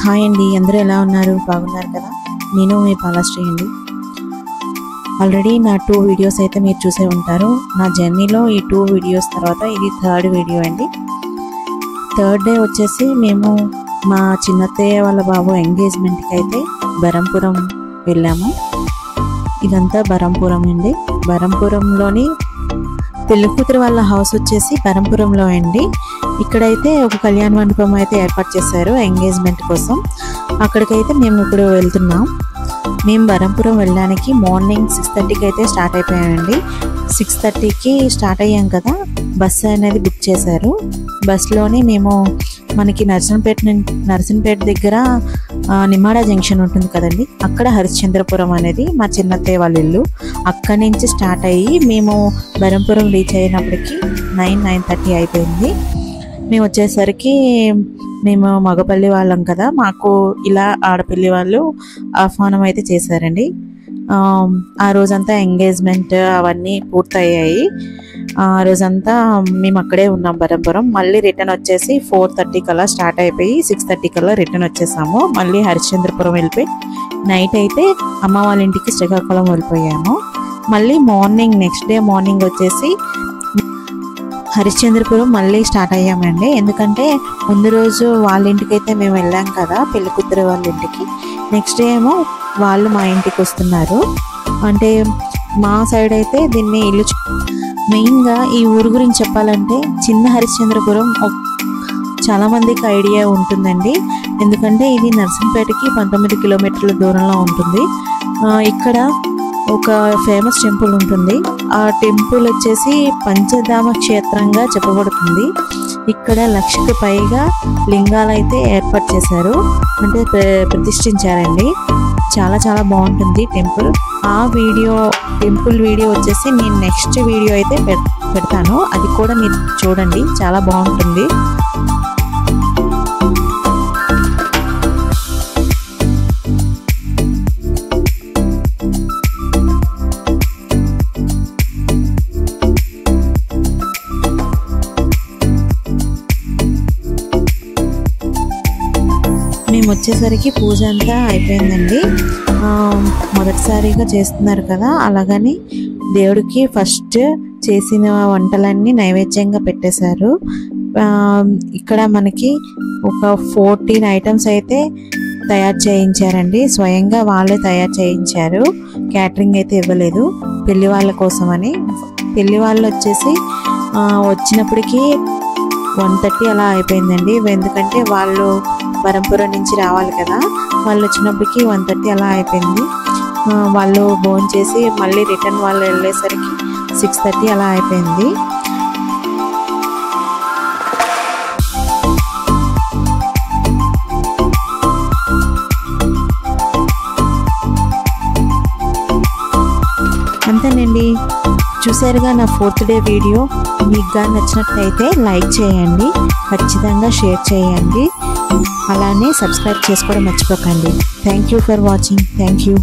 Hi అండి, అందరూ ఎలా ఉన్నారు? బాగున్నారు కదా? నేను మీ పాలశ్రీ అండి. ఆల్రెడీ నా 2 వీడియోస్ అయితే మీరు చూసే ఉంటారు. నా జర్నీలో ఈ 2 వీడియోస్ తర్వాత ఇది 3rd వీడియో అండి. 3rd డే వచ్చేసి మేము మా చిన్నత్తయ్య వాళ్ళ బాబు ఎంగేజ్మెంట్కి అయితే బరంపురం వెళ్ళాము. ఇదంతా బరంపురం అండి. బరంపురంలోని పెళ్ళికూతురు వాళ్ళ హౌస్ వచ్చేసి బరంపురంలో అండి. ఇక్కడైతే ఒక కళ్యాణ మండపం అయితే ఏర్పాటు చేశారు ఎంగేజ్మెంట్ కోసం. అక్కడికైతే మేము ఇప్పుడు వెళ్తున్నాం. మేము బరంపురం వెళ్ళడానికి మార్నింగ్ 6:30కి అయితే స్టార్ట్ అయిపోయామండి. 6:30కి స్టార్ట్ అయ్యాం కదా, బస్సు అనేది బుక్ చేశారు. బస్సులోని మేము మనకి నర్సంపేట దగ్గర నిమాడ జంక్షన్ ఉంటుంది కదండి, అక్కడ హరిశ్చంద్రపురం అనేది మా చిన్నత్తయ్య వాళ్ళ ఇల్లు. అక్కడి నుంచి స్టార్ట్ అయ్యి మేము బరంపురం రీచ్ అయినప్పటికీ 9:30 అయిపోయింది. మేము వచ్చేసరికి మేము మగపల్లి వాళ్ళం కదా, మాకు ఇలా ఆడపల్లి వాళ్ళు ఆహ్వానం అయితే చేశారండి. ఆ రోజంతా ఎంగేజ్మెంట్ అవన్నీ పూర్తయ్యాయి. ఆ రోజంతా మేము అక్కడే ఉన్నాం బరంపురం. మళ్ళీ రిటర్న్ వచ్చేసి 4:30 కల్లా స్టార్ట్ అయిపోయి 6:30 కల్లా రిటర్న్ వచ్చేసాము. మళ్ళీ హరిశ్చంద్రపురం వెళ్ళిపోయి నైట్ అయితే అమ్మ వాళ్ళ ఇంటికి శ్రీకాకుళం వెళ్ళిపోయాము. మళ్ళీ నెక్స్ట్ డే మార్నింగ్ వచ్చేసి హరిశ్చంద్రపురం మళ్ళీ స్టార్ట్ అయ్యామండి. ఎందుకంటే ముందు రోజు వాళ్ళ ఇంటికి అయితే మేము వెళ్ళాం కదా, పెళ్ళికూతురు వాళ్ళ ఇంటికి. నెక్స్ట్ డే ఏమో వాళ్ళు మా ఇంటికి వస్తున్నారు. అంటే మా సైడ్ అయితే దీన్ని ఇల్లు మెయిన్గా ఈ ఊరు గురించి చెప్పాలంటే చిన్న హరిశ్చంద్రపురం చాలా మందికి ఐడియా ఉంటుందండి. ఎందుకంటే ఇది నర్సంపేటకి 19 కిలోమీటర్ల దూరంలో ఉంటుంది. ఇక్కడ ఒక ఫేమస్ టెంపుల్ ఉంటుంది. ఆ టెంపుల్ వచ్చేసి పంచధామ క్షేత్రంగా చెప్పబడుతుంది. ఇక్కడ 1,00,000కి పైగా లింగాలు అయితే ఏర్పాటు చేశారు, అంటే ప్రతిష్ఠించారండి. చాలా చాలా బాగుంటుంది టెంపుల్. ఆ టెంపుల్ వీడియో వచ్చేసి నేను నెక్స్ట్ వీడియో అయితే పెడతాను. అది కూడా మీరు చూడండి, చాలా బాగుంటుంది. మేము వచ్చేసరికి పూజ అంతా అయిపోయిందండి. మొదటిసారిగా చేస్తున్నారు కదా, అలాగని దేవుడికి ఫస్ట్ చేసిన వంటలన్నీ నైవేద్యంగా పెట్టేశారు. ఇక్కడ మనకి ఒక 14 ఐటమ్స్ అయితే తయారు చేయించారండి. స్వయంగా వాళ్ళే తయారు చేయించారు, క్యాటరింగ్ అయితే ఇవ్వలేదు. పెళ్లి వాళ్ళ కోసమని. పెళ్లి వాళ్ళు వచ్చేసి వచ్చినప్పటికీ 1:30 అలా అయిపోయిందండి. ఎందుకంటే వాళ్ళు బరంపురం నుంచి రావాలి కదా, వాళ్ళు వచ్చినప్పటికీ 1:30 అలా అయిపోయింది. వాళ్ళు భోజనం చేసి మళ్ళీ రిటర్న్ వాళ్ళు వెళ్ళేసరికి 6:30 అలా అయిపోయింది. అంతేనండి, చూసారుగా నా 4th డే వీడియో. మీకు కానీ నచ్చినట్లయితే లైక్ చేయండి, ఖచ్చితంగా షేర్ చేయండి, అలానే సబ్స్క్రైబ్ చేసుకోవడం మర్చిపోకండి. Thank you for watching. Thank you.